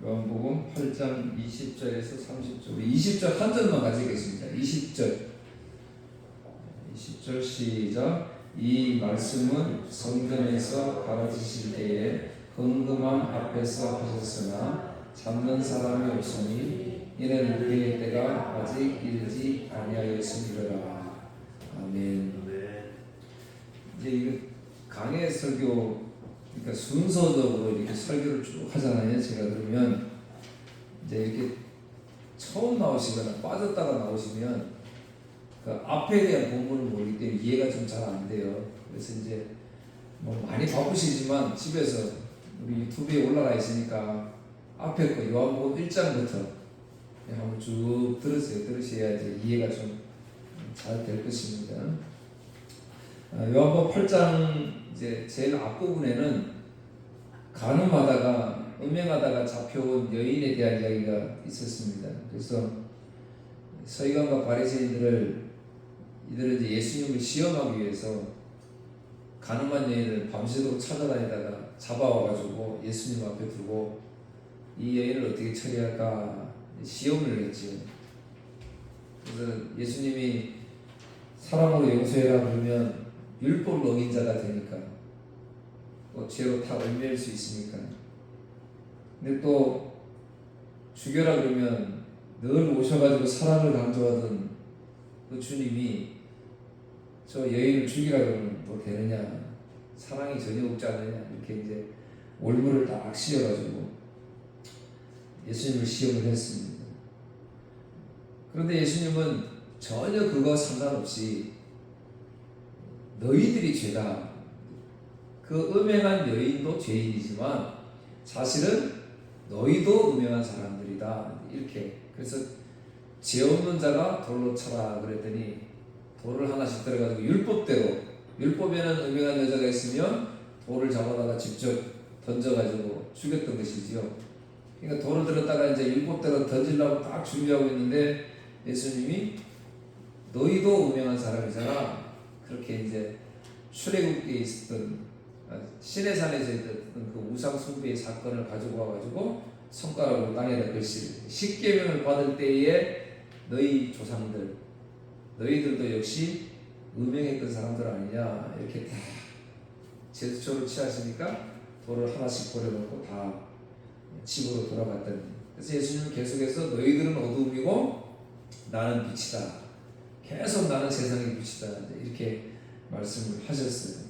요한복음 8장 20절에서 30절, 20절 한 절만 가지겠습니다. 20절 시작. 이 말씀은 성전에서 가르치실 때에 헌금함 앞에서 하셨으나 잡는 사람이 없으니 이는 우리의 때가 아직 이르지 아니하였음이로라. 아멘. 이제 이거 강해 설교, 그러니까 순서적으로 이렇게 설교를 쭉 하잖아요. 제가 그러면 이제 이렇게 처음 나오시거나 빠졌다가 나오시면 그 앞에 대한 본문을 모르기 때문에 이해가 좀 잘 안 돼요. 그래서 이제 뭐 많이 바쁘시지만 집에서 우리 유튜브에 올라가 있으니까 앞에 거 요한복음 1장부터 한번 쭉 들으셔야 이제 이해가 좀 잘 될 것입니다. 요한복음 8장 이제 제일 앞부분에는 간음하다가 음행하다가 잡혀온 여인에 대한 이야기가 있었습니다. 그래서 서기관과 바리새인들은 이제 예수님을 시험하기 위해서 간음한 여인을 밤새도록 찾아다니다가 잡아와가지고 예수님 앞에 두고 이 여인을 어떻게 처리할까 시험을 했지요. 그래서 예수님이 사랑으로 용서해라 그러면 율법을 어긴 자가 되니까 또 죄로 다 얽매일 수 있으니까. 근데 또 죽여라 그러면 늘 오셔가지고 사랑을 강조하던 그 주님이 저 여인을 죽이라 그러면 뭐 되느냐, 사랑이 전혀 없지 않느냐, 이렇게 이제 올무를 딱 씌워가지고 예수님을 시험을 했습니다. 그런데 예수님은 전혀 그거 상관없이 너희들이 죄다, 그 음행한 여인도 죄인이지만 사실은 너희도 음행한 사람들이다, 이렇게. 그래서 죄 없는 자가 돌로 쳐라 그랬더니 돌을 하나씩 들어가지고 율법대로, 율법에는 음행한 여자가 있으면 돌을 잡아다가 직접 던져가지고 죽였던 것이지요. 그러니까 돌을 들었다가 이제 율법대로 던지려고 딱 준비하고 있는데 예수님이 너희도 음행한 사람이잖아, 그렇게 이제 출애굽기에 있었던 신의 산에서 있었던 그 우상 숭배의 사건을 가지고 와가지고 손가락으로 땅에다 글씨를, 십계명을 받을 때에 너희 조상들, 너희들도 역시 음행했던 사람들 아니냐, 이렇게 다 제스처를 취하시니까 돌을 하나씩 버려놓고 다 집으로 돌아갔더니. 그래서 예수님은 계속해서 너희들은 어두움이고 나는 빛이다, 계속 나는 세상의 빛이다, 이렇게 말씀을 하셨어요.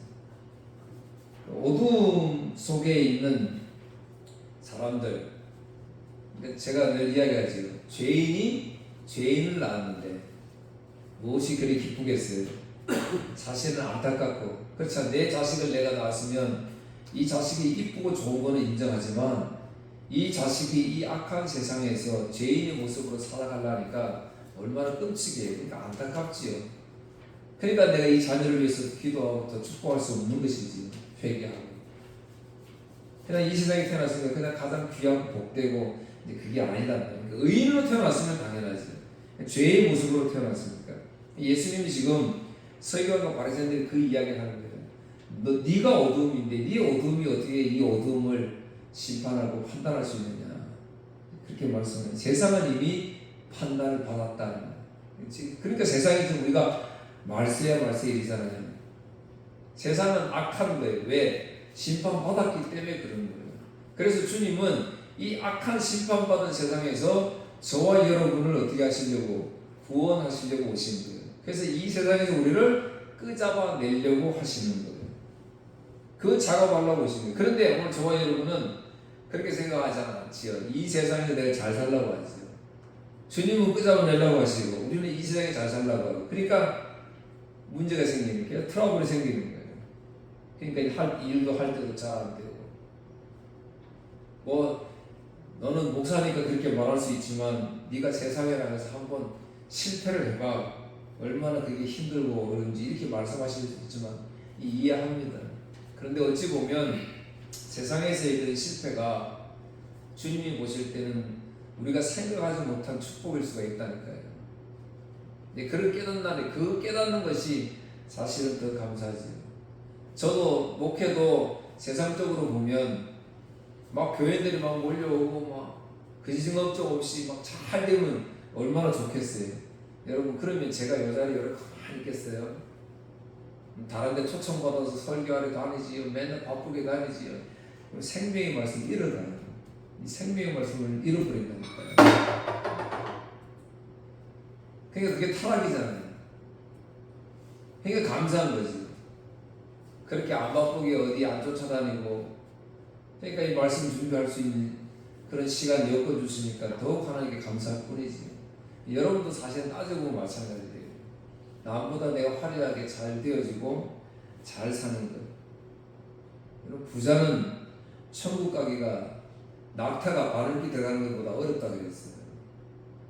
어두움 속에 있는 사람들, 제가 늘 이야기하죠. 죄인이 죄인을 낳았는데 무엇이 그리 기쁘겠어요? 자신은 안타깝고, 그렇죠. 내 자식을 내가 낳았으면 이 자식이 이쁘고 좋은 거는 인정하지만 이 자식이 이 악한 세상에서 죄인의 모습으로 살아가려니까 얼마나 끔찍해요. 그러니까 안타깝지요. 그러니까 내가 이 자녀를 위해서 기도하고 더 축복할 수 없는 것이지, 회개하고. 그냥 이 세상에 태어났으니까 그냥 가장 귀하고 복되고, 근데 그게 아니다. 그러니까 의인으로 태어났으면 당연하지. 죄의 모습으로 태어났으니까. 예수님이 지금 서기관과 바리새인들이 그 이야기를 하는 거예요. 네가 어두움인데 네 어두움이 어떻게 이 어두움을 심판하고 판단할 수 있느냐, 그렇게 말씀해요. 세상은 이미 판단을 받았다. 그러니까 세상에 좀 우리가 말세야 말세이잖아요. 세상은 악한 거예요. 왜? 심판받았기 때문에 그런 거예요. 그래서 주님은 이 악한 심판받은 세상에서 저와 여러분을 어떻게 하시려고? 구원하시려고 오신 거예요. 그래서 이 세상에서 우리를 끄잡아 내려고 하시는 거예요. 그 작업하려고 오신 거예요. 그런데 오늘 저와 여러분은 그렇게 생각하지 않지요. 이 세상에서 내가 잘 살려고 하지요. 주님은 끄잡아 내려고 하시고 우리는 이 세상에 잘 살려고 하고, 그러니까 문제가 생기는 거예요. 트러블이 생기는 거예요. 그러니까 할 일도 할 때도 잘 안 되고, 뭐 너는 목사니까 그렇게 말할 수 있지만 네가 세상에 나가서 한번 실패를 해봐, 얼마나 그게 힘들고 그런지, 이렇게 말씀하실 수 있지만 이해합니다. 그런데 어찌 보면 세상에서 있는 실패가 주님이 보실 때는 우리가 생각하지 못한 축복일 수가 있다니까요. 근데 그걸 깨닫는, 그 깨닫는 것이 사실은 더 감사하지. 저도 목회도 세상적으로 보면 막 교회들이 막 몰려오고 막 근심걱정 없이 막 잘 되면 얼마나 좋겠어요. 여러분 그러면 제가 이 자리에 가만히 있겠어요? 다른 데 초청받아서 설교하러 다니지요. 맨날 바쁘게 다니지요. 생명의 말씀 잃어가요. 이 생명의 말씀을 잃어버린다니까요. 그러니까 그게 타락이잖아요. 그러니까 감사한 거지. 그렇게 안 바쁘게 어디 안 쫓아다니고, 그러니까 이 말씀 준비할 수 있는 그런 시간 엮어주시니까 더욱 하나님께 감사할 뿐이지. 여러분도 사실 따져보면 마찬가지예요. 남보다 내가 화려하게 잘 되어지고 잘 사는 것. 여러분 부자는 천국 가기가 낙타가 바늘기 들어가는 것보다 어렵다 그랬어요.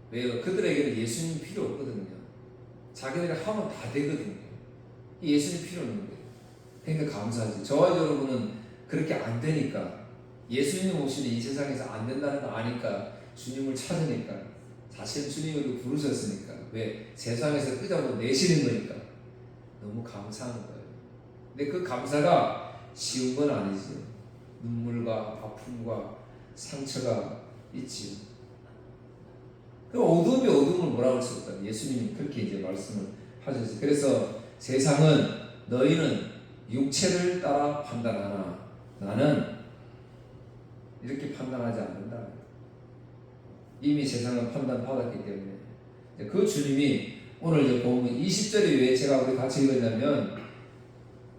왜요? 그들에게는 예수님 필요 없거든요. 자기들이 하면 다 되거든요. 예수님 필요 없는 거예요. 그러니까 감사하지. 저와 여러분은 그렇게 안 되니까, 예수님 오시는 이 세상에서 안 된다는 거 아니까 주님을 찾으니까, 사실 주님을 부르셨으니까, 왜? 세상에서 끄잡아 내시는 거니까 너무 감사한 거예요. 근데 그 감사가 쉬운 건 아니지요. 눈물과 아픔과 상처가 있지요. 그 어둠이 어둠을 뭐라고 할 수 없다. 예수님이 그렇게 이제 말씀을 하셨어요. 그래서 세상은 너희는 육체를 따라 판단하나 나는 이렇게 판단하지 않는다. 이미 세상은 판단받았기 때문에 그 주님이 오늘 이제 보면 20절에 왜 제가 우리 같이 읽었냐면,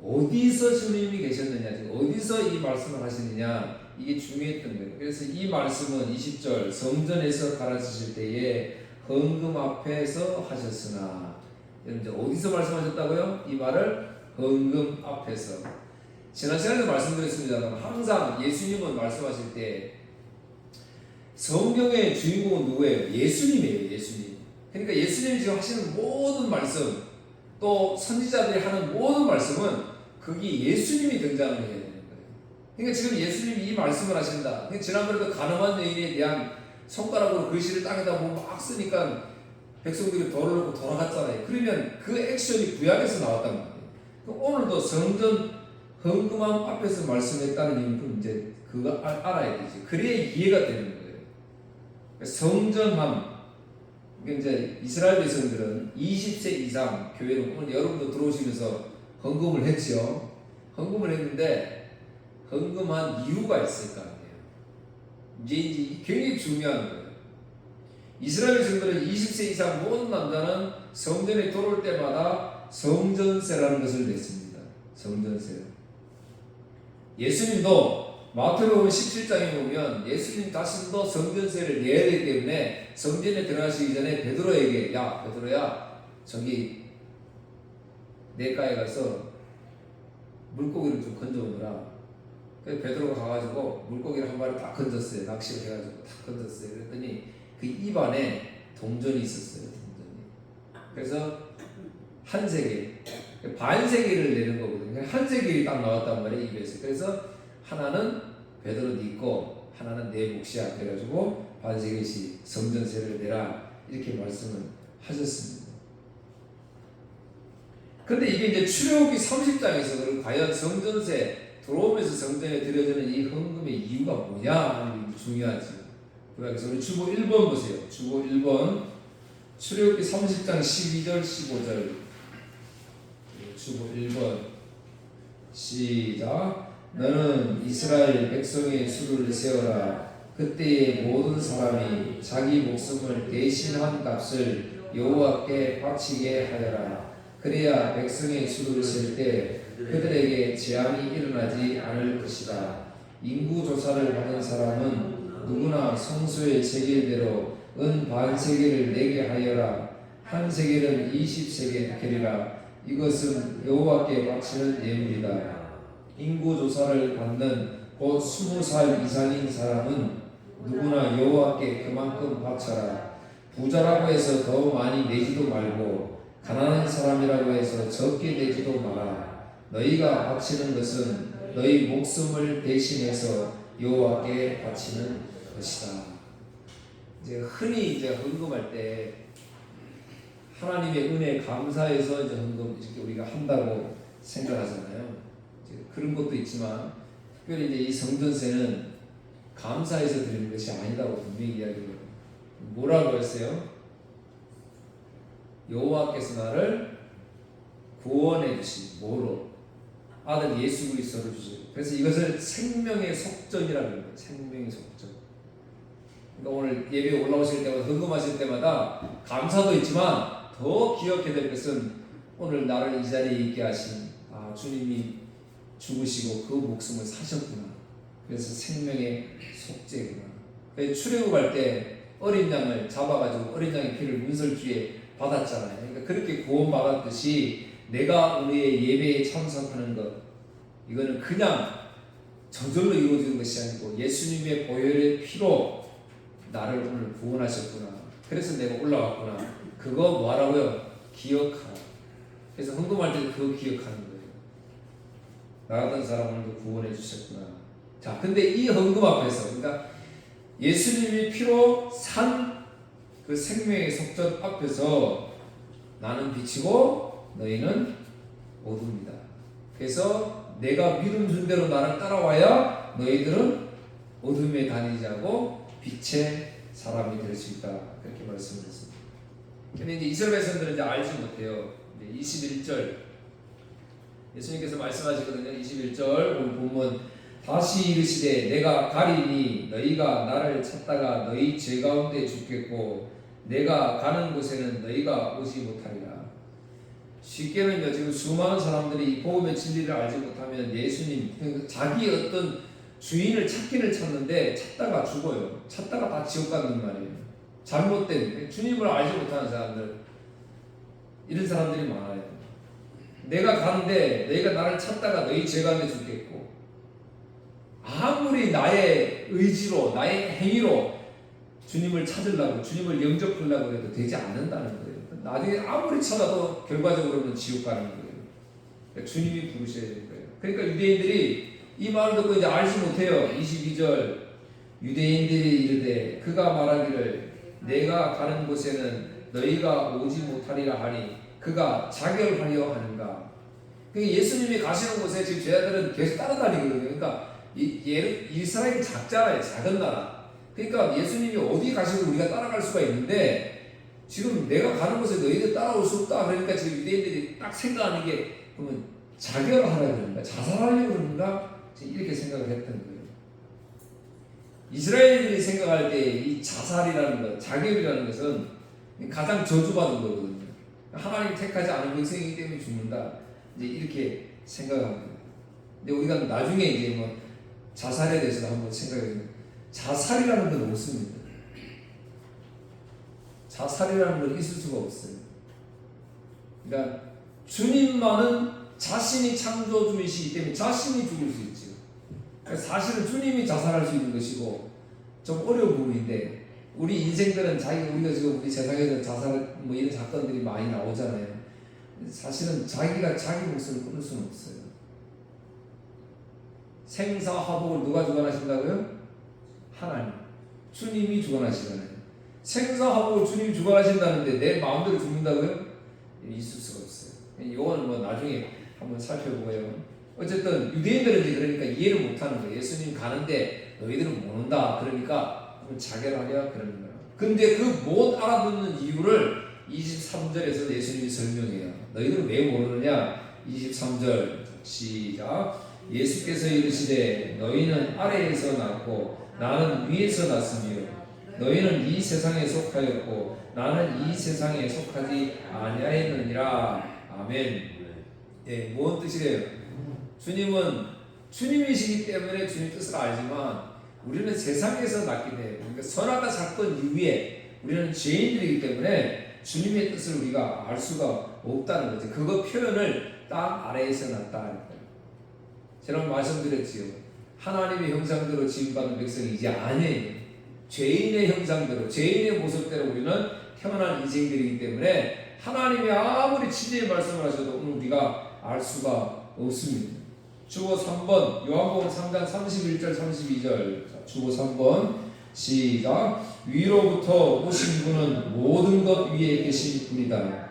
어디서 주님이 계셨느냐, 어디서 이 말씀을 하시느냐, 이게 중요했던 거예요. 그래서 이 말씀은 20절 성전에서 가르치실 때에 헌금 앞에서 하셨으나, 이제 어디서 말씀하셨다고요? 이 말을 헌금 앞에서. 지난 시간에도 말씀드렸습니다만 항상 예수님은 말씀하실 때 성경의 주인공은 누구예요? 예수님이에요. 예수님. 그러니까 예수님이 지금 하시는 모든 말씀, 또 선지자들이 하는 모든 말씀은 거기 예수님이 등장을 해야 되는 거예요. 그러니까 지금 예수님이 이 말씀을 하신다. 그러니까 지난번에도 가늠한 여인에 대한 손가락으로 글씨를 땅에다 보고 막 쓰니까 백성들이 돌을 놓고 돌아갔잖아요. 그러면 그 액션이 구약에서 나왔단 말이에요. 오늘도 성전 헌금함 앞에서 말씀했다는 이유는 이제 그거 알아야 되지. 그래야 이해가 되는 거예요. 성전함, 이제 이스라엘 백성들은 20세 이상 교회로, 오늘 여러분도 들어오시면서 헌금을 했죠. 헌금을 했는데 헌금한 이유가 있을 거 아니에요. 이제 굉장히 중요한 거예요. 이스라엘 백성들은 20세 이상 모든 남자는 성전에 들어올 때마다 성전세라는 것을 냈습니다. 성전세. 예수님도 마태복음 17장에 보면 예수님 자신도 성전세를 내야 되기 때문에 성전에 들어가시기 전에 베드로에게, 야 베드로야, 저기 내가에 가서 물고기를 좀 건져오느라. 그래서 베드로가 가가지고 물고기를 한 마리 딱 건졌어요. 낚시를 해가지고 딱 건졌어요. 그랬더니 그 입안에 동전이 있었어요. 동전이. 그래서 한 세계, 반세계를 내는 거거든요. 한 세계가 딱 나왔단 말이에요, 입에서. 그래서 하나는 베드로 네 거, 하나는 내 몫이야. 그래가지고 반세계씩 성전세를 내라, 이렇게 말씀을 하셨습니다. 근데 이게 이제 출애굽기 30장에서 과연 성전세 들어오면서 성전에 드려지는 이 헌금의 이유가 뭐냐 하는 게 중요하죠. 그래서 우리 주보 1번 보세요. 주보 1번 출애굽기 30장 12절 15절. 주보 1번 시작. 너는 이스라엘 백성의 수를 세어라. 그때의 모든 사람이 자기 목숨을 대신한 값을 여호와께 바치게 하여라. 그래야 백성의 수를 셀 때 그들에게 재앙이 일어나지 않을 것이다. 인구 조사를 받은 사람은 누구나 성소의 세겔대로 은 반세겔을 내게 하여라. 한 세겔은 20세겔 되리라. 이것은 여호와께 바치는 예물이다. 인구조사를 받는 곧 20살 이상인 사람은 누구나 여호와께 그만큼 바쳐라. 부자라고 해서 더 많이 내지도 말고 가난한 사람이라고 해서 적게 내지도 마라. 너희가 바치는 것은 너희 목숨을 대신해서 여호와께 바치는 것이다. 이제 흔히 이제 헌금할 때 하나님의 은혜에 감사해서 이제 헌금 이렇게 우리가 한다고 생각하잖아요. 그런 것도 있지만 특별히 이제 이 성전세는 감사해서 드리는 것이 아니라고 분명히 이야기해요. 뭐라고 했어요? 여호와께서 나를 구원해 주신 뭐로? 아들 예수 그리스도로 주시고. 그래서 이것을 생명의 속전이라고 해요. 생명의 속전. 그러니까 오늘 예배에 올라오실 때마다 헌금하실 때마다 감사도 있지만 더 기억해야 될 것은 오늘 나를 이 자리에 있게 하신 주님이 죽으시고 그 목숨을 사셨구나. 그래서 생명의 속죄구나. 출애굽할 때 어린 양을 잡아가지고 어린 양의 피를 문설주에 받았잖아요. 그러니까 그렇게 구원받았듯이 내가 우리의 예배에 참석하는 것, 이거는 그냥 저절로 이루어지는 것이 아니고 예수님의 보혈의 피로 나를 오늘 구원하셨구나. 그래서 내가 올라왔구나. 그거 뭐하라고요? 기억하라. 그래서 헌금할 때도 그거 기억하는 거예요. 나가던 사람 오늘도 구원해 주셨구나. 자, 근데 이 헌금 앞에서, 그러니까 예수님이 피로 산 그 생명의 속전 앞에서 나는 빛이고 너희는 어둠이다. 그래서 내가 믿음 준 대로 나를 따라와야 너희들은 어둠에 다니지 않고 빛의 사람이 될 수 있다. 그렇게 말씀을 했습니다. 근데 이제 이스라엘 백성들은 이제 알지 못해요. 21절 예수님께서 말씀하시거든요. 21절 오늘 보면 다시 이르시되 내가 가리니 너희가 나를 찾다가 너희 죄 가운데 죽겠고 내가 가는 곳에는 너희가 오지 못하리라. 쉽게는요, 지금 수많은 사람들이 복음의 진리를 알지 못하면 예수님, 자기 어떤 주인을 찾기를 찾는데 찾다가 죽어요. 찾다가 다 지옥 가는 말이에요. 잘못된 주님을 알지 못하는 사람들, 이런 사람들이 많아요. 내가 가는데 너희가 나를 찾다가 너희 죄 가운데 죽겠고, 아무리 나의 의지로 나의 행위로 주님을 찾으려고 주님을 영접하려고 해도 되지 않는다는 거예요. 나중에 아무리 찾아도 결과적으로는 지옥 가는 거예요. 그러니까 주님이 부르셔야 되는 거예요. 그러니까 유대인들이 이 말을 듣고 이제 알지 못해요. 22절 유대인들이 이르되 그가 말하기를 내가 가는 곳에는 너희가 오지 못하리라 하니 그가 자결하려 하는가. 그러니까 예수님이 가시는 곳에 지금 제자들은 계속 따라다니거든요. 그러니까 이스라엘이 작잖아요. 작은 나라. 그러니까 예수님이 어디 가시고 우리가 따라갈 수가 있는데 지금 내가 가는 곳에 너희들 따라올 수 없다. 그러니까 지금 유대인들이 딱 생각하는 게 그러면 자결하려고 그러는가? 자살하려고 그러는가? 이렇게 생각을 했던 거예요. 이스라엘인들이 생각할 때 이 자살이라는 것, 자결이라는 것은 가장 저주받은 거거든요. 하나님 택하지 않은 백성이기 때문에 죽는다. 이제 이렇게 생각합니다. 근데 우리가 나중에 이제 뭐 자살에 대해서 한번 생각해보면 자살이라는 건 없습니다. 자살이라는 건 있을 수가 없어요. 그러니까 주님만은 자신이 창조주이시기 때문에 자신이 죽을 수 있죠. 그러니까 사실은 주님이 자살할 수 있는 것이고 좀 어려운 부분인데 우리 인생들은 우리가 지금 우리 세상에는 자살 뭐 이런 사건들이 많이 나오잖아요. 사실은 자기가 자기 목숨을 끊을 수는 없어요. 생사화복을 누가 주관하신다고요? 하나님, 주님이 주관하시잖아요. 생사화복을 주님이 주관하신다는데 내 마음대로 죽는다고요? 있을 수가 없어요. 이거는 뭐 나중에 한번 살펴보고요. 어쨌든 유대인들은 이제 그러니까 이해를 못하는 거예요. 예수님 가는데 너희들은 못 온다. 그러니까 자결하려 그러는 거예요. 근데 그 못 알아듣는 이유를 23절에서 예수님이 설명해요. 너희들은 왜 모르느냐? 23절 시작. 예수께서 이르시되 너희는 아래에서 났고 나는 위에서 났으며 너희는 이 세상에 속하였고 나는 이 세상에 속하지 아니하였느니라. 아멘. 예, 뭔 뜻이래요? 주님은 주님이시기 때문에 주님 뜻을 알지만 우리는 세상에서 났기 때문에 그러니까 선악과 사건 이후에 우리는 죄인들이기 때문에 주님의 뜻을 우리가 알 수가 없다는 거죠. 그거 표현을 땅 아래에서 났다. 제가 말씀드렸지요. 하나님의 형상대로 지음받은 백성이 이제 아니에요. 죄인의 형상대로, 죄인의 모습대로 우리는 태어난 인생들이기 때문에 하나님이 아무리 진리의 말씀을 하셔도 오늘 우리가 알 수가 없습니다. 주보 3번, 요한복음 3장 31절 32절. 주보 3번 시작. 위로부터 오신 분은 모든 것 위에 계신 분이다.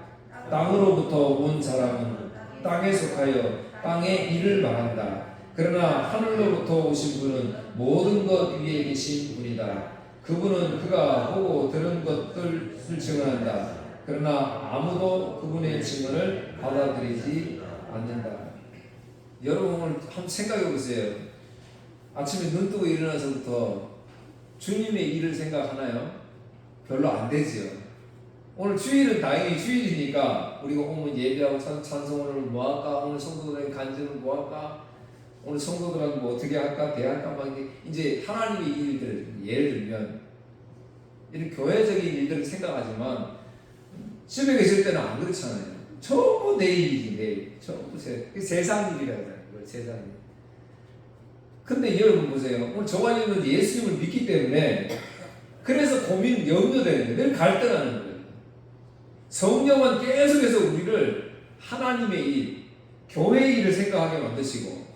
땅으로부터 온 사람은 땅에 속하여 땅의 일을 말한다. 그러나 하늘로부터 오신 분은 모든 것 위에 계신 분이다. 그분은 그가 보고 들은 것들을 증언한다. 그러나 아무도 그분의 증언을 받아들이지 않는다. 여러분 오늘 한번 생각해 보세요. 아침에 눈 뜨고 일어나서부터 주님의 일을 생각하나요? 별로 안 되지요. 오늘 주일은 다행히 주일이니까 우리가 오면 예배하고 찬송을 뭐 할까? 오늘 성도들의 간증을 뭐 할까? 오늘 성도들하고 뭐 어떻게 할까? 대할까? 막 이제 하나님의 일들, 예를 들면 이런 교회적인 일들을 생각하지만 집에 계실 때는 안 그렇잖아요. 전부 내 일이지, 내 일. 전부 세상 일이라고 하는 거예요. 세상 일. 근데 여러분 보세요. 오늘 저와 여러분은 예수님을 믿기 때문에 그래서 고민, 염려되는 거예요. 늘 갈등하는 거예요. 성령은 계속해서 우리를 하나님의 일, 교회의 일을 생각하게 만드시고,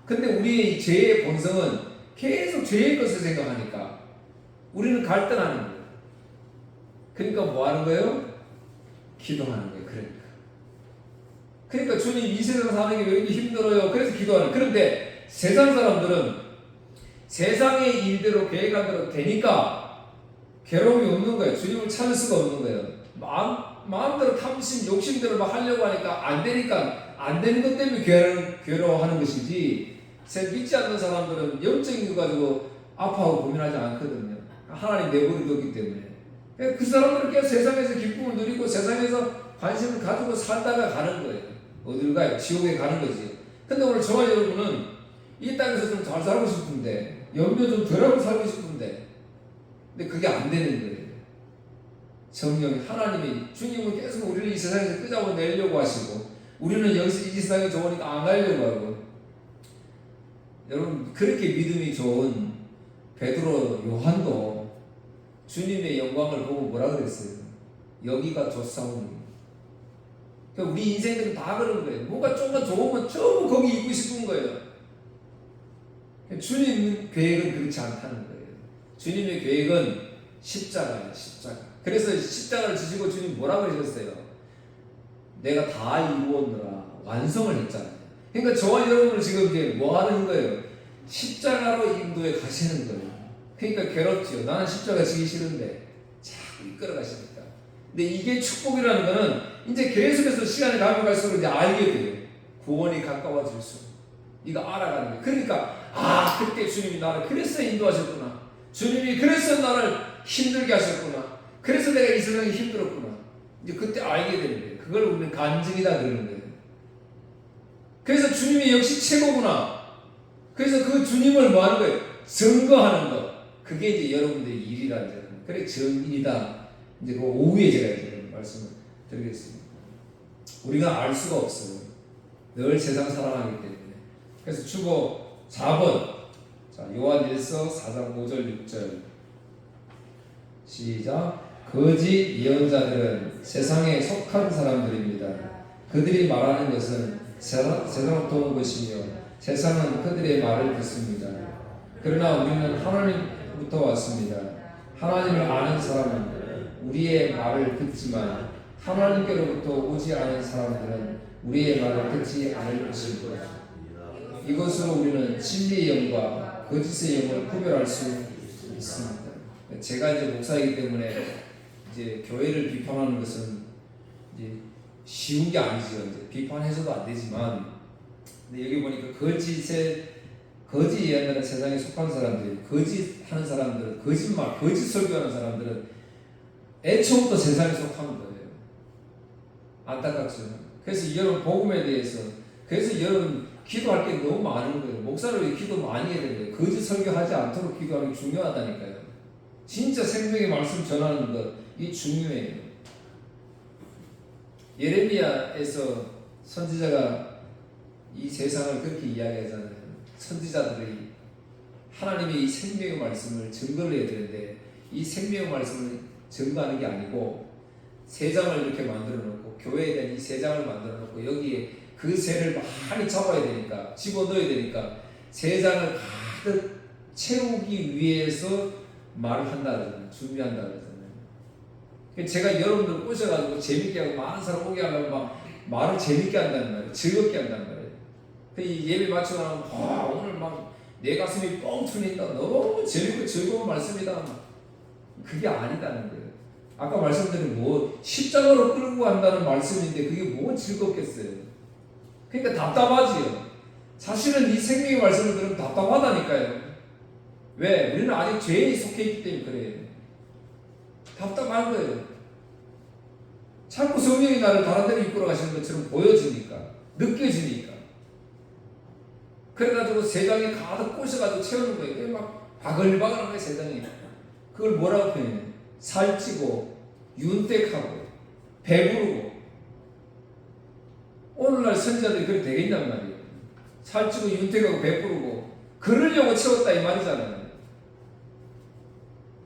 근데 우리의 죄의 본성은 계속 죄의 것을 생각하니까 우리는 갈등하는 거예요. 그러니까 뭐 하는 거예요? 기도하는 거예요. 그러니까 주님 이 세상 사는 게 왜 이렇게 힘들어요? 그래서 기도하는 거예요. 그런데 세상 사람들은 세상의 일대로 계획한 대로 되니까 괴로움이 없는 거예요. 주님을 찾을 수가 없는 거예요. 마음대로 탐심, 욕심대로 막 하려고 하니까 안 되니까 안 되는 것 때문에 괴로워하는 것이지, 믿지 않는 사람들은 영적인 거 가지고 아파하고 고민하지 않거든요. 하나님 내버려뒀기 때문에. 그 사람들은 계속 세상에서 기쁨을 누리고 세상에서 관심을 가지고 살다가 가는 거예요. 어디로 가요? 지옥에 가는 거지. 근데 오늘 저와 여러분은 이 땅에서 좀 잘 살고 싶은데, 염려 좀 덜하고 살고 싶은데, 근데 그게 안 되는 거예요. 성령 하나님이, 주님은 계속 우리를 이 세상에서 끄잡아 내려고 하시고, 우리는 여기서 이 세상이 좋으니까 안 가려고 하고. 여러분, 그렇게 믿음이 좋은 베드로, 요한도 주님의 영광을 보고 뭐라 그랬어요? 여기가 좋사오니. 그러니까 우리 인생들은 다 그런 거예요. 뭔가 조금만 좋으면 전부 거기 있고 싶은 거예요. 주님 계획은 그렇지 않다는 거예요. 주님의 계획은 십자가예요. 십자가. 그래서 십자가를 지시고 주님 뭐라 그러셨어요? 내가 다 이루었노라. 완성을 했잖아요. 그러니까 저와 여러분은 지금 이제 뭐 하는 거예요? 십자가로 인도에 가시는 거예요. 그러니까 괴롭지요. 나는 십자가 지기 싫은데 자꾸 이끌어 가시니까. 근데 이게 축복이라는 거는 이제 계속해서 시간이 가면 갈수록 이제 알게 돼요. 구원이 가까워질수록. 이거 알아가는 거예요. 그러니까 그때 주님이 나를 그래서 인도하셨구나. 주님이 그래서 나를 힘들게 하셨구나. 그래서 내가 이 세상이 힘들었구나. 이제 그때 알게 되는 거예요. 그걸 우리는 간증이다 그러는 거예요. 그래서 주님이 역시 최고구나. 그래서 그 주님을 뭐 하는 거예요? 증거하는 것. 그게 이제 여러분들의 일이라는 거예요. 그래 정일이다. 이제 그 오후에 제가 이제 말씀을 드리겠습니다. 우리가 알 수가 없어요. 늘 세상 살아가기 때문에. 그래서 주보 4번. 자, 요한일서 4장 5절 6절. 시작. 거짓 예언자들은 세상에 속한 사람들입니다. 그들이 말하는 것은 세상으로부터 온 것이며 세상은 그들의 말을 듣습니다. 그러나 우리는 하나님부터 왔습니다. 하나님을 아는 사람은 우리의 말을 듣지만 하나님께로부터 오지 않은 사람들은 우리의 말을 듣지 않을 것입니다. 이것으로 우리는 진리의 영과 거짓의 영을 구별할 수 있습니다. 제가 이제 목사이기 때문에 이제 교회를 비판하는 것은 이제 쉬운 게 아니죠. 이제 비판해서도 안 되지만, 근데 여기 보니까 거짓 예언하는 세상에 속한 사람들이, 거짓하는 사람들은, 거짓말, 거짓 설교하는 사람들은 애초부터 세상에 속한 거예요. 안타깝죠. 그래서 여러분 복음에 대해서, 그래서 여러분 기도할 게 너무 많은 거예요. 목사를 기도 많이 해야 돼요. 거짓 설교하지 않도록 기도하는 게 중요하다니까요. 진짜 생명의 말씀 전하는 것, 이게 중요해요. 예레미야에서 선지자가 이 세상을 그렇게 이야기하잖아요. 선지자들이 하나님의 이 생명의 말씀을 증거를 해야 되는데, 이 생명의 말씀을 증거하는 게 아니고 세 장을 이렇게 만들어 놓고, 교회에 대한 이 세 장을 만들어 놓고 여기에 그 세를 많이 잡아야 되니까, 집어넣어야 되니까 세 장을 가득 채우기 위해서 말을 한다 그러잖아요. 준비한다 그러잖아요. 제가 여러분들 꼬셔가지고 재밌게 하고 많은 사람 오게 하려고 막 말을 재밌게 한다는 말이에요. 즐겁게 한다는 말이에요. 이 예배 마치고 나면 오늘 막 내 가슴이 뻥 뚫린다. 너무 재밌고 즐거운 말씀이다. 그게 아니다는 거예요. 아까 말씀드린 십자가로 끌고 간다는 말씀인데 그게 뭐 즐겁겠어요. 그러니까 답답하지요. 사실은 이 생명의 말씀을 들으면 답답하다니까요. 왜? 우리는 아직 죄에 속해 있기 때문에 그래요. 답답한 거예요. 자꾸 성령이 나를 다른 데로 이끌어 가시는 것처럼 보여지니까, 느껴지니까. 그래가지고 세상에 가득 꼬셔가지고 채우는 거예요. 그게 막 바글바글한 거예요, 세상에. 그걸 뭐라고 표현해요? 살찌고, 윤택하고, 배부르고. 오늘날 선지자들이 그렇게 되겠냔 말이에요. 살찌고, 윤택하고, 배부르고. 그러려고 채웠다 이 말이잖아요.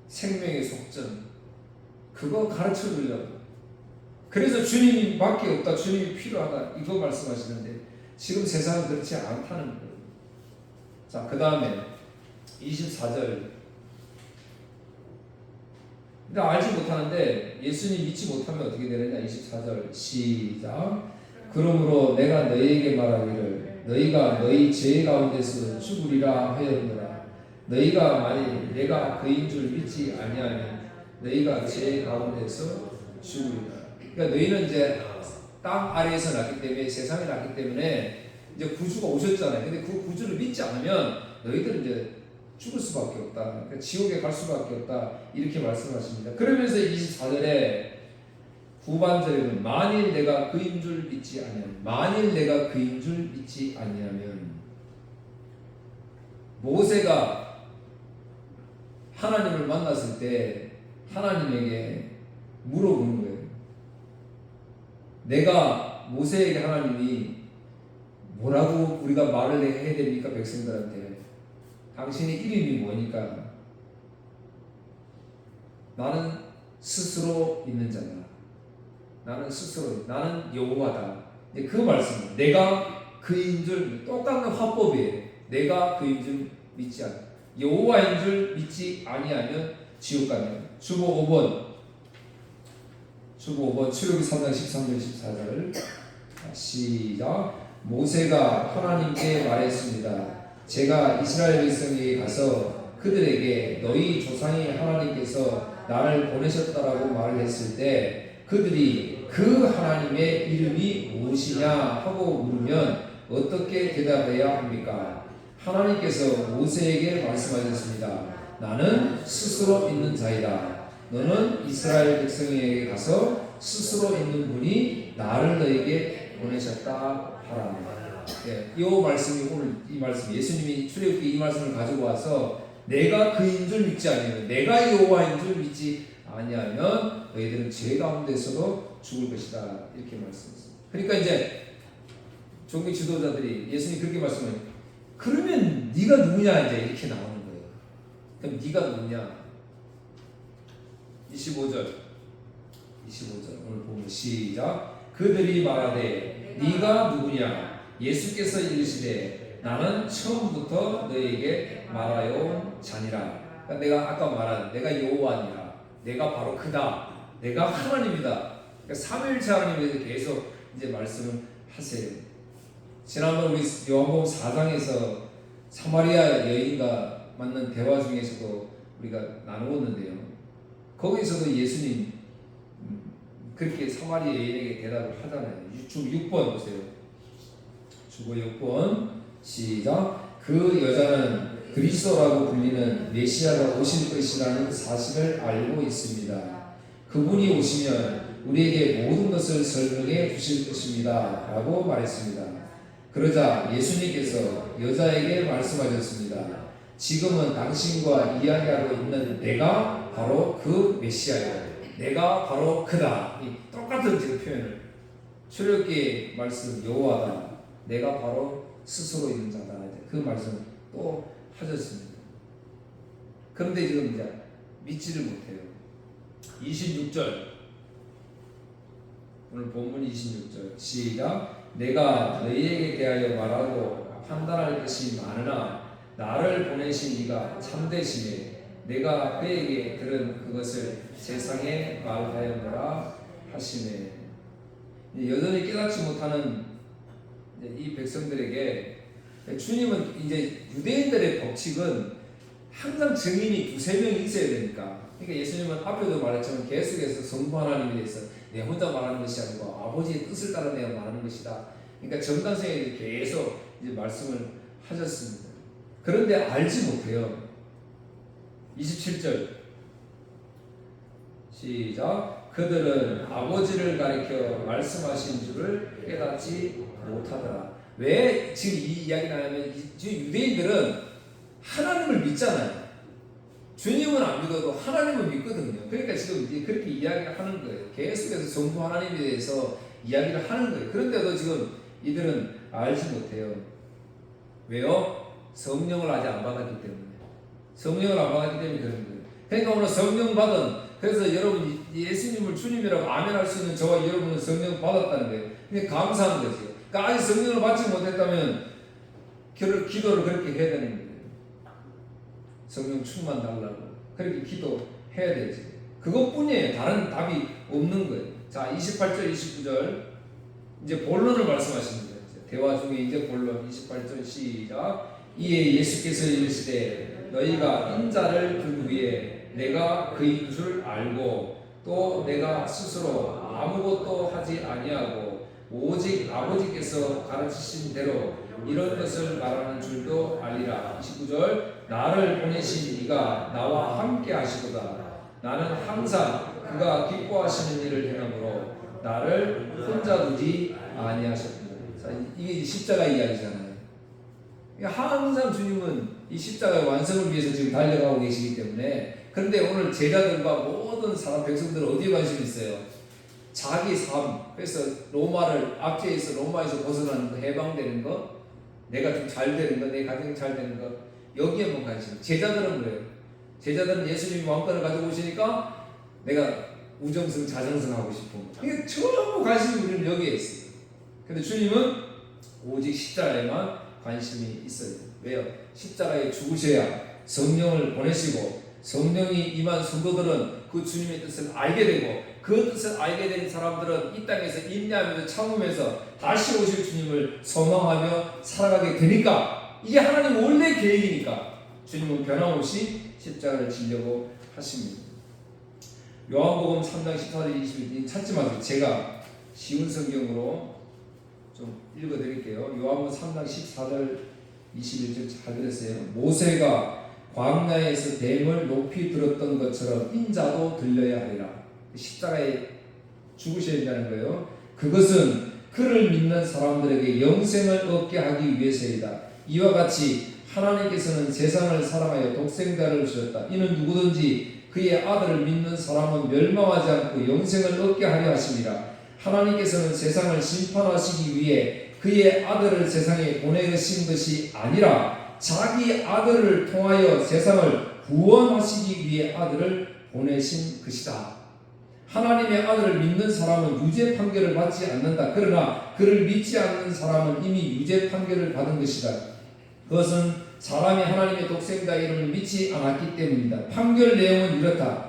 생명의 속전. 그거 가르쳐 주려고. 그래서 주님이 밖에 없다, 주님이 필요하다, 이거 말씀하시는데, 지금 세상은 그렇지 않다는 거예요. 자, 그 다음에 24절. 근데 알지 못하는데, 예수님 믿지 못하면 어떻게 되느냐? 24절 시작. 그러므로 내가 너희에게 말하기를 너희가 너희 죄 가운데서 죽으리라 하였노라. 너희가 만일 내가 그인 줄 믿지 아니하면 너희가 죄 가운데서 죽으리라. 그러니까 너희는 이제 땅 아래에서 났기 때문에, 세상에 났기 때문에 이제 구주가 오셨잖아요. 근데 그 구주를 믿지 않으면 너희들은 이제 죽을 수밖에 없다. 그러니까 지옥에 갈 수밖에 없다. 이렇게 말씀하십니다. 그러면서 24절에 후반절에는 만일 내가 그인 줄 믿지 아니하면, 만일 내가 그인 줄 믿지 아니하면, 모세가 하나님을 만났을 때 하나님에게 물어보는 거예요. 내가 모세에게 하나님이 뭐라고 우리가 말을 해야 됩니까? 백성들한테 당신의 이름이 뭐니까? 나는 스스로 있는 자다. 나는 스스로, 나는 여호와다. 그 말씀, 내가 그인 줄, 똑같은 화법이에요. 내가 그인 줄 믿지 않아. 여호와인 줄 믿지 아니하면 지옥 가면. 주보 5번. 주보 5번 출애굽기 3장 13절 14절 시작. 모세가 하나님께 말했습니다. 제가 이스라엘 백성에게 가서 그들에게 너희 조상의 하나님께서 나를 보내셨다라고 말을 했을 때 그들이 그 하나님의 이름이 무엇이냐 하고 물으면 어떻게 대답해야 합니까? 하나님께서 모세에게 말씀하셨습니다. 나는 스스로 있는 자이다. 너는 이스라엘 백성에게 가서 스스로 있는 분이 나를 너에게 보내셨다 하라. 예, 이 말씀이 오늘 이 말씀, 예수님이 출애굽기 이 말씀을 가지고 와서 내가 그인 줄 믿지 아니하면, 내가 여호와인 줄 믿지 아니하면 너희들은 죄 가운데서도 죽을 것이다, 이렇게 말씀했습니다. 그러니까 이제 종교 지도자들이 예수님이 그렇게 말씀해요. 그러면 네가 누구냐 이제 이렇게 나오는 거예요. 그럼 네가 누구냐? 25절 오늘 보면 시작. 그들이 말하되 네가 누구냐? 예수께서 이르시되 나는 처음부터 너에게 말하여 자니라. 그러니까 내가 아까 말한 내가 여호와니라. 내가 바로 그다. 내가 하나님이다. 그러니까 삼위일체 하나님에 대해서 계속 이제 말씀을 하세요. 지난번 우리 요한복음 4장에서 사마리아 여인과 만난 대화 중에서도 우리가 나누었는데요. 거기서도 예수님 그렇게 사마리아 여인에게 대답을 하잖아요. 주보 6번 보세요. 주보 6번 시작. 그 여자는 그리스도라고 불리는 메시아가 오실 것이라는 사실을 알고 있습니다. 그분이 오시면 우리에게 모든 것을 설명해 주실 것입니다 라고 말했습니다. 그러자 예수님께서 여자에게 말씀하셨습니다. 지금은 당신과 이야기하고 있는 내가 바로 그 메시아예요. 내가 바로 그다. 똑같은 지금 표현을 출애굽기 말씀 여호와다. 내가 바로 스스로 있는 자다. 그 말씀 또 하셨습니다. 그런데 지금 이제 믿지를 못해요. 26절 오늘 본문 26절 시작. 내가 너희에게 대하여 말하고 판단할 것이 많으나 나를 보내신 이가 참되시매 내가 그에게 들은 그것을 세상에 말하였노라 하시매. 여전히 깨닫지 못하는 이 백성들에게 주님은 이제 유대인들의 법칙은 항상 증인이 두세 명이 있어야 되니까. 그러니까 예수님은 앞에도 말했지만 계속해서 성부 하나님에 대해서 내 혼자 말하는 것이 아니고 아버지의 뜻을 따라 내가 말하는 것이다. 그러니까 정당성에 계속 이제 말씀을 하셨습니다. 그런데 알지 못해요. 27절 시작. 그들은 아버지를 가리켜 말씀하신 줄을 깨닫지 못하더라. 왜 지금 이 이야기를 하냐면 지금 유대인들은 하나님을 믿잖아요. 주님은 안 믿어도 하나님을 믿거든요. 그러니까 지금 이제 그렇게 이야기를 하는 거예요. 계속해서 성부 하나님에 대해서 이야기를 하는 거예요. 그런데도 지금 이들은 알지 못해요. 왜요? 성령을 아직 안 받았기 때문에. 성령을 안 받았기 때문에 그런 거예요. 그러니까 오늘 성령 받은, 그래서 여러분 예수님을 주님이라고 아멘할 수 있는 저와 여러분은 성령 받았다는 거예요. 근데 감사한 거죠. 그러니까 아직 성령을 받지 못했다면 기도를 그렇게 해야 되는 거예요. 성령 충만 달라고 그렇게 기도해야 되지. 그것뿐이에요. 다른 답이 없는 거예요. 자, 28절 29절 이제 본론을 말씀하십니다. 대화 중에 이제 본론 28절 시작. 이에 예수께서 이르시되 너희가 인자를 둔 후에 내가 그인 줄 알고 또 내가 스스로 아무것도 하지 아니하고 오직 아버지께서 가르치신 대로 이런 것을 말하는 줄도 알리라. 29절 나를 보내신 이가 나와 함께 하시도다. 나는 항상 그가 기뻐하시는 일을 행함으로 나를 혼자 두지 아니하셨다. 이게 십자가 이야기잖아요. 항상 주님은 이 십자가의 완성을 위해서 지금 달려가고 계시기 때문에. 그런데 오늘 제자들과 모든 사람 백성들은 어디에 관심이 있어요? 자기 삶. 그래서 로마를 압제해서 로마에서 벗어나는 거, 해방되는 거, 내가 좀 잘 되는 거, 내 가정이 잘 되는 거, 여기에만 관심. 제자들은 그래요. 제자들은 예수님이 왕권을 가지고 오시니까 내가 우정성, 자정성 하고 싶은 거. 이게 전부 관심이 우리는 여기에 있어요. 근데 주님은 오직 십자가에만 관심이 있어요. 왜요? 십자가에 죽으셔야 성령을 보내시고 성령이 임한 성도들은 그 주님의 뜻을 알게 되고 그 뜻을 알게 된 사람들은 이 땅에서 인내하면서 참으면서 다시 오실 주님을 소망하며 살아가게 되니까 이게 하나님 원래 계획이니까 주님은 변함없이 십자가를 지려고 하십니다. 요한복음 3장 14절 21절 찾지 마세요. 제가 쉬운 성경으로 좀 읽어드릴게요. 요한복음 3장 14절 21절 잘 들으세요. 모세가 광야에서 뱀을 높이 들었던 것처럼 인자도 들려야 하리라. 십자가에 죽으셔야 한다는 거예요. 그것은 그를 믿는 사람들에게 영생을 얻게 하기 위해서이다. 이와 같이 하나님께서는 세상을 사랑하여 독생자를 주셨다. 이는 누구든지 그의 아들을 믿는 사람은 멸망하지 않고 영생을 얻게 하려 하심이라. 하나님께서는 세상을 심판하시기 위해 그의 아들을 세상에 보내신 것이 아니라 자기 아들을 통하여 세상을 구원하시기 위해 아들을 보내신 것이다. 하나님의 아들을 믿는 사람은 유죄 판결을 받지 않는다. 그러나 그를 믿지 않는 사람은 이미 유죄 판결을 받은 것이다. 그것은 사람이 하나님의 독생자의 이름을 믿지 않았기 때문이다. 판결 내용은 이렇다.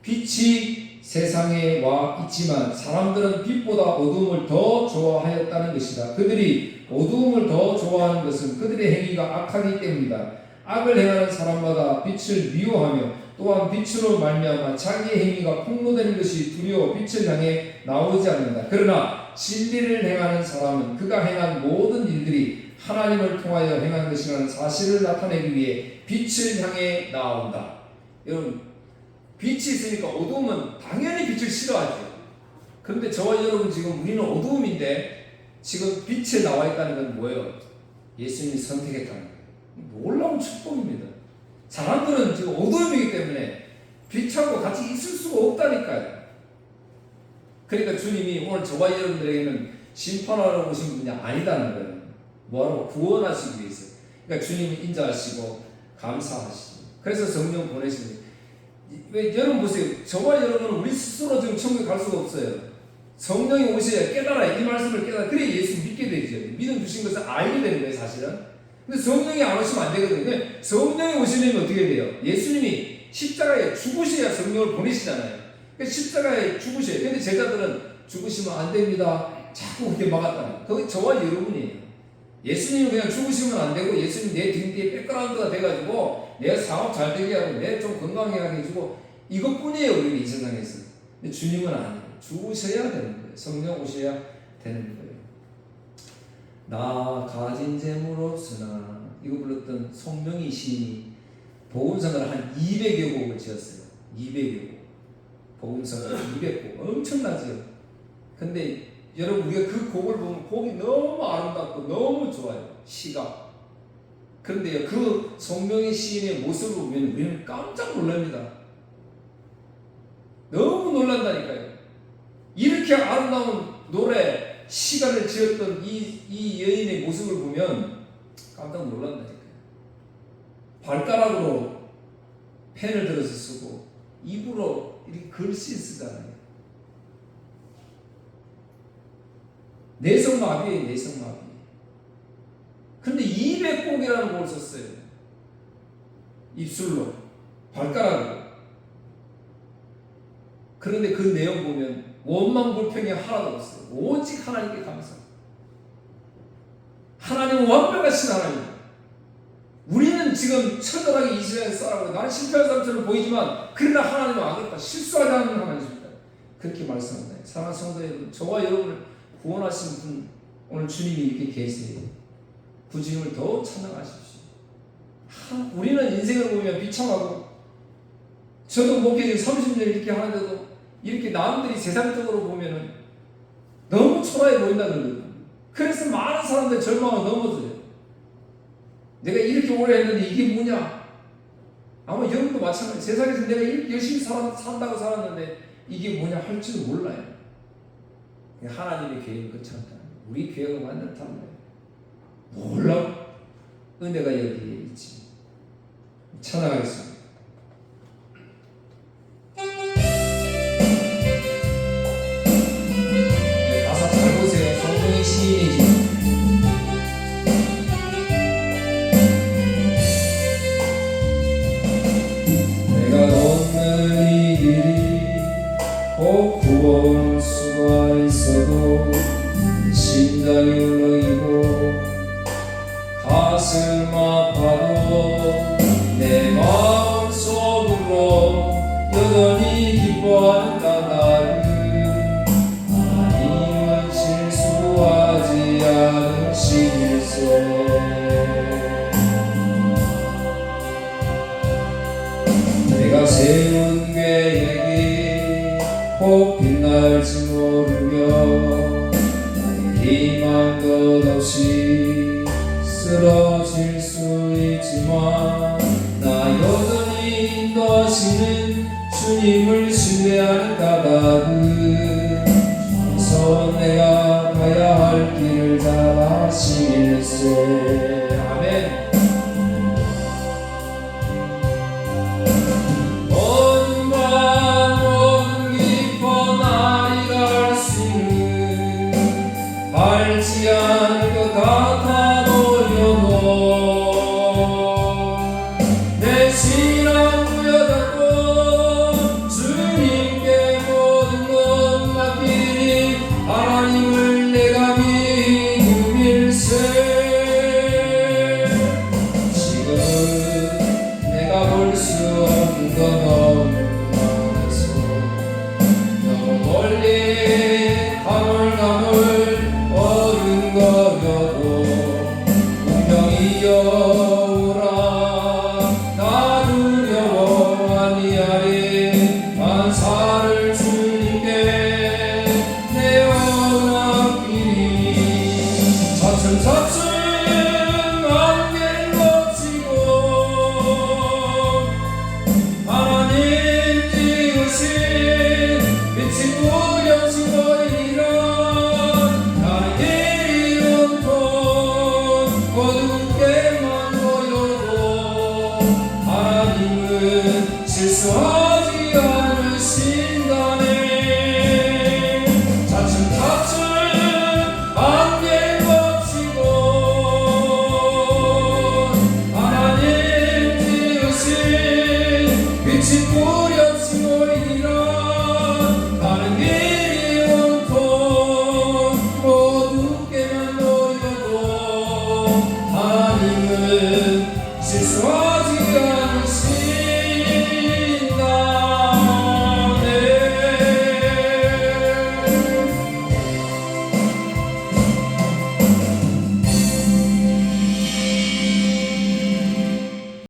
빛이 세상에 와 있지만 사람들은 빛보다 어두움을 더 좋아하였다는 것이다. 그들이 어두움을 더 좋아하는 것은 그들의 행위가 악하기 때문이다. 악을 행하는 사람마다 빛을 미워하며 또한 빛으로 말미암아 자기의 행위가 폭로되는 것이 두려워 빛을 향해 나오지 않는다. 그러나 진리를 행하는 사람은 그가 행한 모든 일들이 하나님을 통하여 행한 것이라는 사실을 나타내기 위해 빛을 향해 나온다. 여러분, 빛이 있으니까 어두움은 당연히 빛을 싫어하죠. 그런데 저와 여러분 지금 우리는 어두움인데 지금 빛에 나와 있다는 건 뭐예요? 예수님이 선택했다는 거예요. 놀라운 축복입니다. 사람들은 지금 어두움이기 때문에 빛하고 같이 있을 수가 없다니까요. 그러니까 주님이 오늘 저와 여러분들에게는 심판하러 오신 분이 아니다는 거예요. 뭐하러? 구원하시기 위해서. 그러니까 주님이 인자하시고 감사하시고 그래서 성령 보내십니다. 왜 여러분 보세요. 저와 여러분은 우리 스스로 지금 천국에 갈 수가 없어요. 성령이 오셔야 깨달아요. 이 말씀을 깨달아. 그래 예수 믿게 되죠. 믿음 주신 것을 알게 되는 거예요, 사실은. 근데 성령이 안 오시면 안 되거든요. 근데 성령이 오시려면 어떻게 돼요? 예수님이 십자가에 죽으셔야 성령을 보내시잖아요. 그러니까 십자가에 죽으셔야. 근데 제자들은 죽으시면 안 됩니다. 자꾸 그렇게 막았다는 거예요. 그게 저와 여러분이에요. 예수님은 그냥 죽으시면 안 되고 예수님 내 등 뒤에 백그라운드가 돼가지고 내가 사업 잘 되게 하고 내 좀 건강하게 하게 해주고 이것뿐이에요 우리 이 세상에서. 근데 주님은 아니에요. 죽으셔야 되는 거예요. 성령 오셔야 되는 거예요. 나 가진 재물 없으나 이거 불렀던 송명희 시인이 복음성을 한 200여 곡을 지었어요. 200여 곡. 복음성을 200곡. 엄청나죠. 근데 여러분 우리가 그 곡을 보면 곡이 너무 아름답고 너무 좋아요. 시가. 그런데요 그 송명희 시인의 모습을 보면 우리는 깜짝 놀랍니다. 너무 놀란다니까요. 이렇게 아름다운 노래 시가를 지었던 이 여인의 모습을 보면 깜짝 놀란다니까요. 발가락으로 펜을 들어서 쓰고 입으로 이렇게 글씨 쓰잖아요. 내성마비예요. 내성마비. 근데 200곡이라는 곡을 썼어요. 입술로 발가락으로. 그런데 그 내용 보면 원망 불평이 하나도 없어요. 오직 하나님께 감사. 하나님은 완벽하신 하나님. 우리는 지금 처절하게 이 세상에 살아가고 나는 실패한 사람처럼 보이지만 그러나 하나님은 아무것도 실수하지 않는 하나님입니다. 그렇게 말씀합니다. 사랑하는 성도 여러분, 저와 여러분을 구원하신 분 오늘 주님이 이렇게 계세요. 그 주님을 더 찬양하십시오. 우리는 인생을 보면 비참하고 저도 목회 지금 30년 이렇게 하는데도 이렇게 남들이 세상적으로 보면은 너무 초라해 보인다는 거예요. 그래서 많은 사람들 절망을 넘어져요. 내가 이렇게 오래 했는데 이게 뭐냐? 아마 여러분도 마찬가지. 세상에서 내가 이렇게 열심히 산다고 살았는데 이게 뭐냐 할 줄 몰라요. 하나님의 계획은 그렇지 않다. 우리 계획은 완전 다르다. 놀라운 은혜가 여기에 있지. 찬양하겠습니다. 가사 잘 보세요. 성경의 시인이지. 내가 걷는 이 길이 꼭 구원 수가 있어도 심장이 울렁이고 가슴 아파도 내 마음속으로 여전히 기뻐한다. 나를 하나님은 실수하지 않으시겠소. 내가 세운 계획이 꼭 빛날지 모르며 나의 희망 끝없이 쓰러질 수 있지만 나 여전히 인도하시는 주님을 신뢰하는 까닭은 우선 내가 가야 할 길을 잘 아시겠세. 아멘. 알지 않을 것 같아 돌려놓은 내 신앙 부여잡고 주님께 모든 것 맡기니 하나님을 내가 믿음일세. 지금은 내가 볼 수 없는 건 너무 많아서 너무 멀리 가물가물 어른거려도 분명히 여우라 나 두려워 아니하리. 난